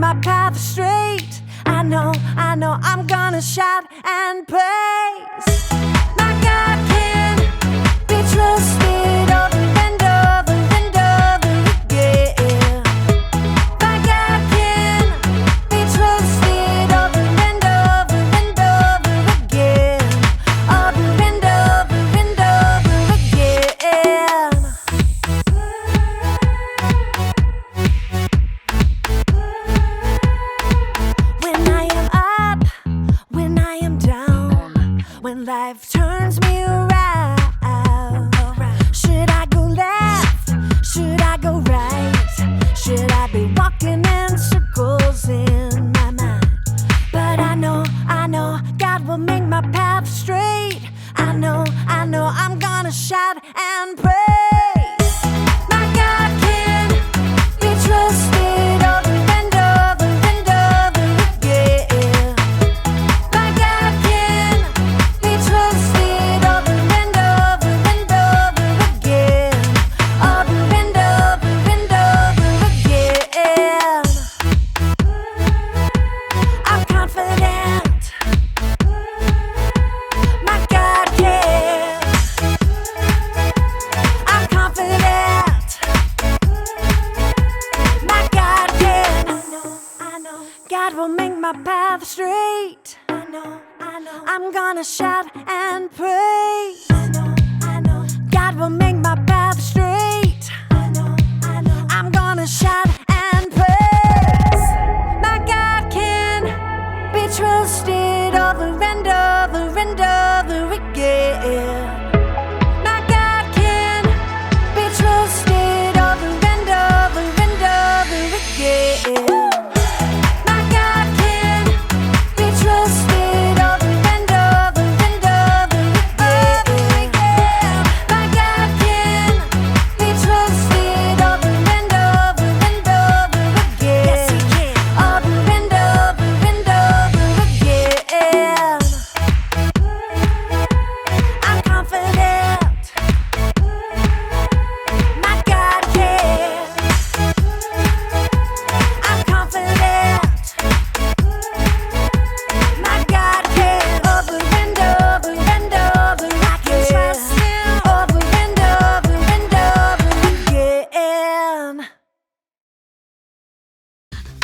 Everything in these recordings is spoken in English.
my path straight. I know I'm gonna shout and praise. My God can be trusted over and over and over again. My God can be trusted over and over and over again. Over and over and over again. When I am up, when I am down, when life turns me around, should I go left? Should I go right? Should I be walking in circles in my mind? But I know God will make my path straight. I know I'm gonna shout and praise. My God can be trusted over and over and over again. My God can be trusted over and over and over again. Over and over and over again. I'm confident. My God can. I'm confident. My God can. I know. God will make my path straight. I know. I'm gonna shout and praise. I know. God will make my path straight. I know. I'm gonna shout and praise. My God can be trusted over and over and over again. My God can be trusted over and over and over again. My God can be trusted over and over and over again. My God can be trusted over and over and over again. Yes, He can. Over and over and over again. I'm confident. My God can. I'm confident. My God can. Over and over and over again. Over and over and over again.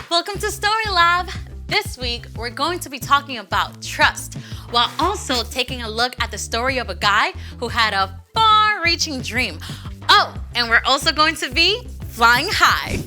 Welcome to Story Lab. This week, we're going to be talking about trust, while also taking a look at the story of a guy who had a far-reaching dream. Oh, and we're also going to be flying high.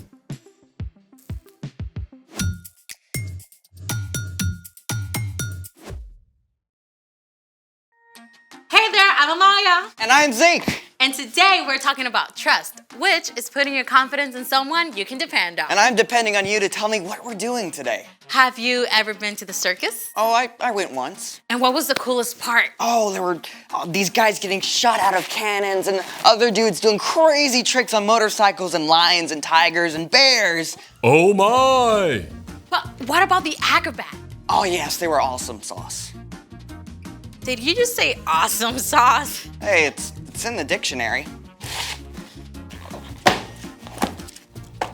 Hey there, I'm Amaya. And I'm Zeke. And today we're talking about trust, which is putting your confidence in someone you can depend on. And I'm depending on you to tell me what we're doing today. Have you ever been to the circus? Oh, I went once. And what was the coolest part? Oh, there were these guys getting shot out of cannons and other dudes doing crazy tricks on motorcycles and lions and tigers and bears. Oh my! But what about the acrobat? Oh yes, they were awesome sauce. Did you just say awesome sauce? Hey, it's in the dictionary.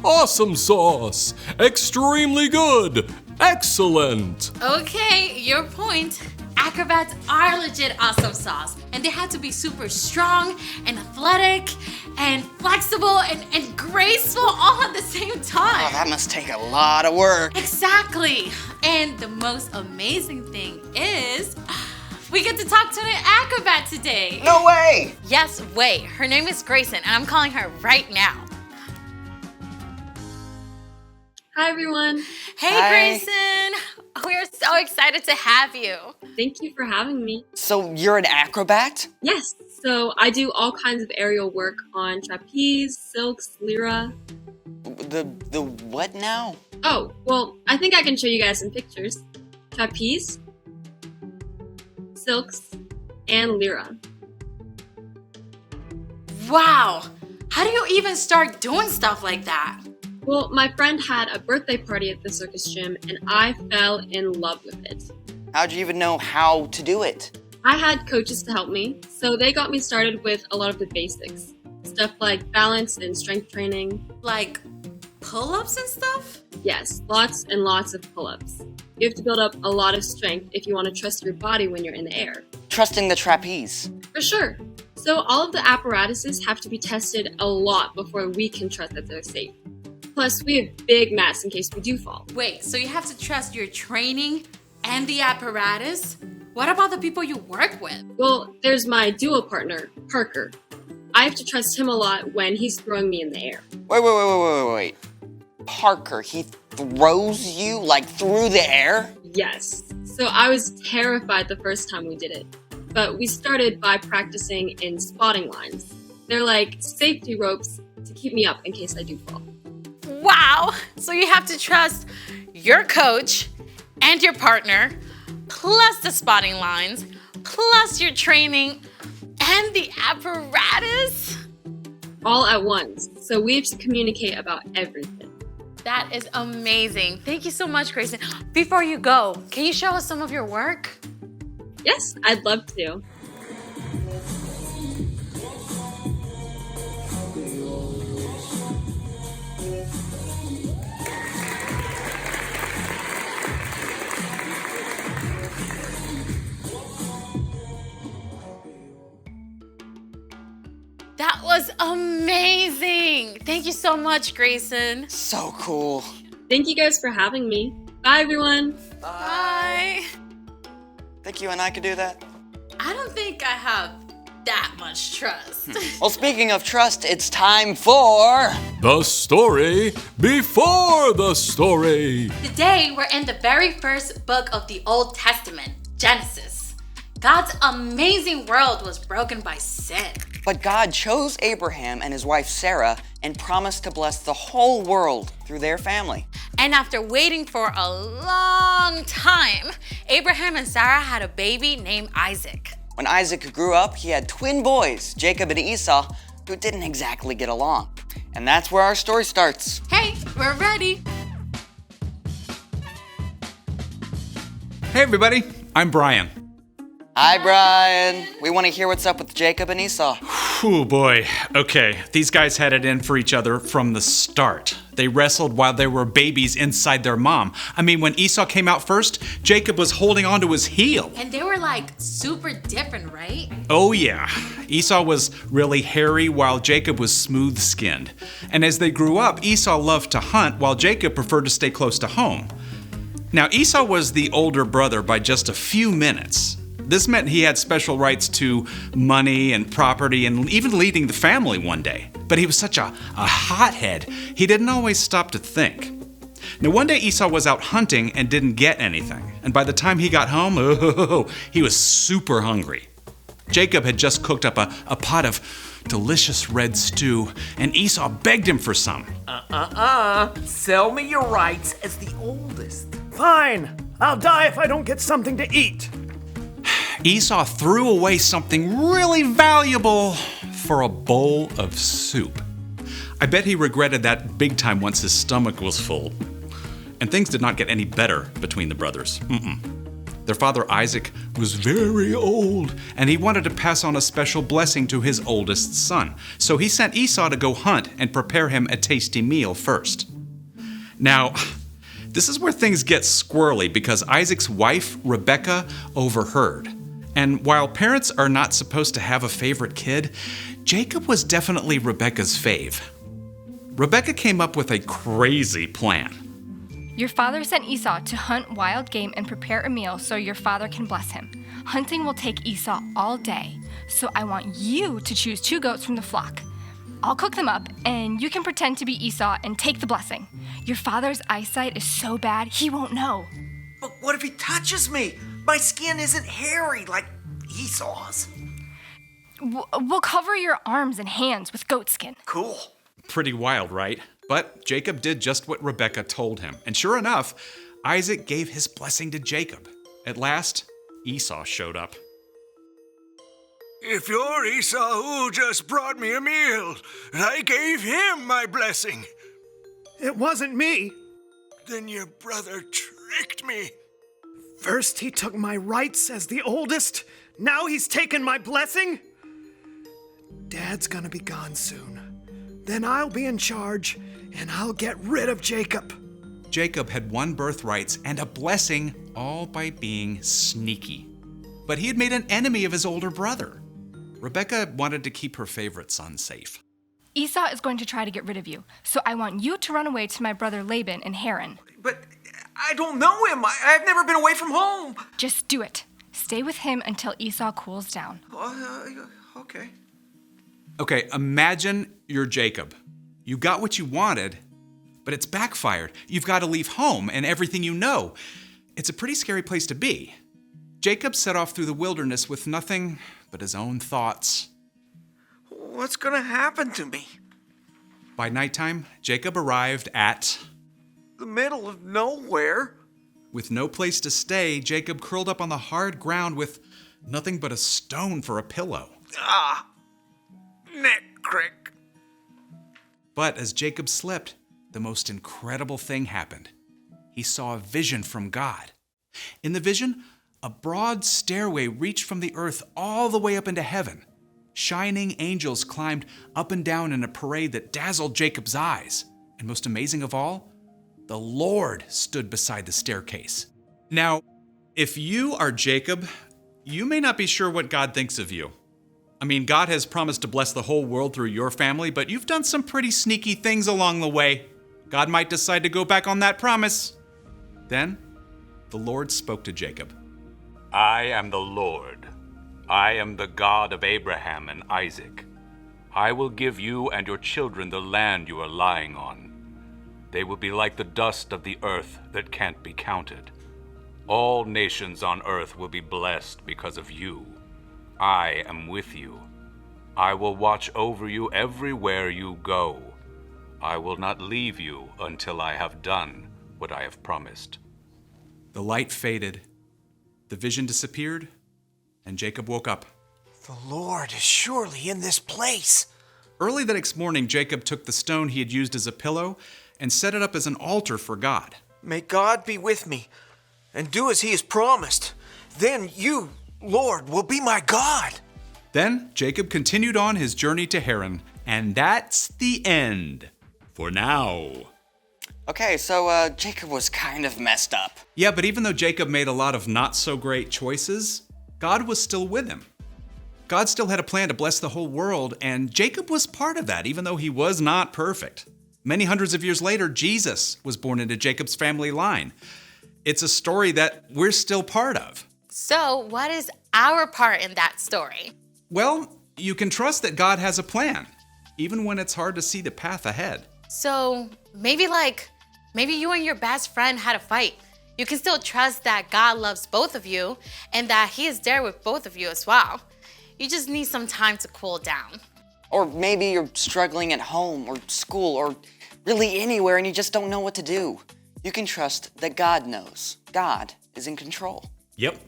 Awesome sauce! Extremely good! Excellent! Okay, your point. Acrobats are legit awesome sauce. And they had to be super strong and athletic and flexible and graceful all at the same Oh, time. that must take a lot of work. Exactly. And the most amazing thing is we get to talk to an acrobat today. No way! Yes, wait. Her name is Grayson, and I'm calling her right now. Hi, everyone. Hey, Hi. Grayson. We are so excited to have you. Thank you for having me. So you're an acrobat? Yes, so I do all kinds of aerial work on trapeze, silks, lyra. The what now? Oh, well, I think I can show you guys some pictures. Trapeze, silks, and lyra. Wow. How do you even start doing stuff like that? Well, my friend had a birthday party at the circus gym, and I fell in love with it. How'd you even know how to do it? I had coaches to help me, so they got me started with a lot of the basics. Stuff like balance and strength training. Like pull-ups and stuff? Yes, lots and lots of pull-ups. You have to build up a lot of strength if you want to trust your body when you're in the air. Trusting the trapeze. For sure. So all of the apparatuses have to be tested a lot before we can trust that they're safe. Plus, we have big mats in case we do fall. Wait, so you have to trust your training and the apparatus? What about the people you work with? Well, there's my duo partner, Parker. I have to trust him a lot when he's throwing me in the air. Wait. Parker, he throws you like through the air? Yes. So I was terrified the first time we did it. But we started by practicing in spotting lines. They're like safety ropes to keep me up in case I do fall. Wow! So you have to trust your coach and your partner, plus the spotting lines, plus your training and the apparatus? All at once. So we have to communicate about everything. That is amazing. Thank you so much, Grayson. Before you go, can you show us some of your work? Yes, I'd love to. That was amazing. Thank you so much, Grayson. So cool. Thank you guys for having me. Bye, everyone. Bye. Think you and I could do that? I don't think I have that much trust. Well, speaking of trust, it's time for... The story before the story. Today, we're in the very first book of the Old Testament, Genesis. God's amazing world was broken by sin. But God chose Abraham and his wife Sarah and promised to bless the whole world through their family. And after waiting for a long time, Abraham and Sarah had a baby named Isaac. When Isaac grew up, he had twin boys, Jacob and Esau, who didn't exactly get along. And that's where our story starts. Hey, we're ready. Hey everybody, I'm Brian. Hi, Brian. We want to hear what's up with Jacob and Esau. Oh boy. Okay, these guys had it in for each other from the start. They wrestled while they were babies inside their mom. I mean, when Esau came out first, Jacob was holding onto his heel. And they were like super different, right? Oh yeah. Esau was really hairy while Jacob was smooth-skinned. And as they grew up, Esau loved to hunt while Jacob preferred to stay close to home. Now, Esau was the older brother by just a few minutes. This meant he had special rights to money and property and even leading the family one day. But he was such a hothead, he didn't always stop to think. Now one day Esau was out hunting and didn't get anything. And by the time he got home, he was super hungry. Jacob had just cooked up a pot of delicious red stew, and Esau begged him for some. Sell me your rights as the oldest. Fine. I'll die if I don't get something to eat. Esau threw away something really valuable for a bowl of soup. I bet he regretted that big time once his stomach was full. And things did not get any better between the brothers. Their father Isaac was very old, and he wanted to pass on a special blessing to his oldest son. So he sent Esau to go hunt and prepare him a tasty meal first. Now, this is where things get squirrely because Isaac's wife, Rebecca, overheard. And while parents are not supposed to have a favorite kid, Jacob was definitely Rebecca's fave. Rebecca came up with a crazy plan. Your father sent Esau to hunt wild game and prepare a meal so your father can bless him. Hunting will take Esau all day, so I want you to choose 2 goats from the flock. I'll cook them up, and you can pretend to be Esau and take the blessing. Your father's eyesight is so bad, he won't know. But what if he touches me? My skin isn't hairy like Esau's. We'll cover your arms and hands with goat skin. Cool. Pretty wild, right? But Jacob did just what Rebecca told him. And sure enough, Isaac gave his blessing to Jacob. At last, Esau showed up. If you're Esau who just brought me a meal, I gave him my blessing. It wasn't me. Then your brother tricked me. First he took my rights as the oldest. Now he's taken my blessing. Dad's gonna be gone soon. Then I'll be in charge, and I'll get rid of Jacob. Jacob had won birthrights and a blessing all by being sneaky. But he had made an enemy of his older brother. Rebekah wanted to keep her favorite son safe. Esau is going to try to get rid of you, so I want you to run away to my brother Laban in Haran. But I don't know him. I've never been away from home. Just do it. Stay with him until Esau cools down. Okay. Okay, imagine you're Jacob. You got what you wanted, but it's backfired. You've got to leave home and everything you know. It's a pretty scary place to be. Jacob set off through the wilderness with nothing but his own thoughts. What's gonna happen to me? By nighttime, Jacob arrived at... The middle of nowhere? With no place to stay, Jacob curled up on the hard ground with nothing but a stone for a pillow. Neck crick. But as Jacob slept, the most incredible thing happened. He saw a vision from God. In the vision, a broad stairway reached from the earth all the way up into heaven. Shining angels climbed up and down in a parade that dazzled Jacob's eyes. And most amazing of all, the Lord stood beside the staircase. Now, if you are Jacob, you may not be sure what God thinks of you. I mean, God has promised to bless the whole world through your family, but you've done some pretty sneaky things along the way. God might decide to go back on that promise. Then, the Lord spoke to Jacob. I am the Lord. I am the God of Abraham and Isaac. I will give you and your children the land you are lying on. They will be like the dust of the earth that can't be counted. All nations on earth will be blessed because of you. I am with you. I will watch over you everywhere you go. I will not leave you until I have done what I have promised. The light faded, the vision disappeared, and Jacob woke up. The Lord is surely in this place. Early the next morning, Jacob took the stone he had used as a pillow and set it up as an altar for God. May God be with me and do as he has promised. Then you, Lord, will be my God. Then Jacob continued on his journey to Haran, and that's the end. For now. Okay, so Jacob was kind of messed up. Yeah, but even though Jacob made a lot of not so great choices, God was still with him. God still had a plan to bless the whole world, and Jacob was part of that, even though he was not perfect. Many hundreds of years later, Jesus was born into Jacob's family line. It's a story that we're still part of. So, what is our part in that story? Well, you can trust that God has a plan, even when it's hard to see the path ahead. So, maybe you and your best friend had a fight. You can still trust that God loves both of you and that he is there with both of you as well. You just need some time to cool down. Or maybe you're struggling at home or school or really anywhere and you just don't know what to do. You can trust that God knows. God is in control. Yep.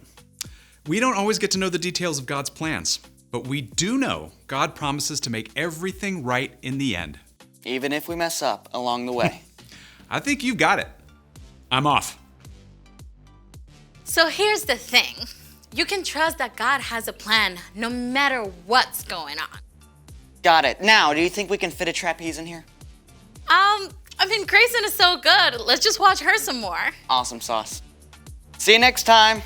We don't always get to know the details of God's plans, but we do know God promises to make everything right in the end. Even if we mess up along the way. I think you've got it. I'm off. So here's the thing. You can trust that God has a plan no matter what's going on. Got it. Now, do you think we can fit a trapeze in here? I mean, Grayson is so good. Let's just watch her some more. Awesome sauce. See you next time.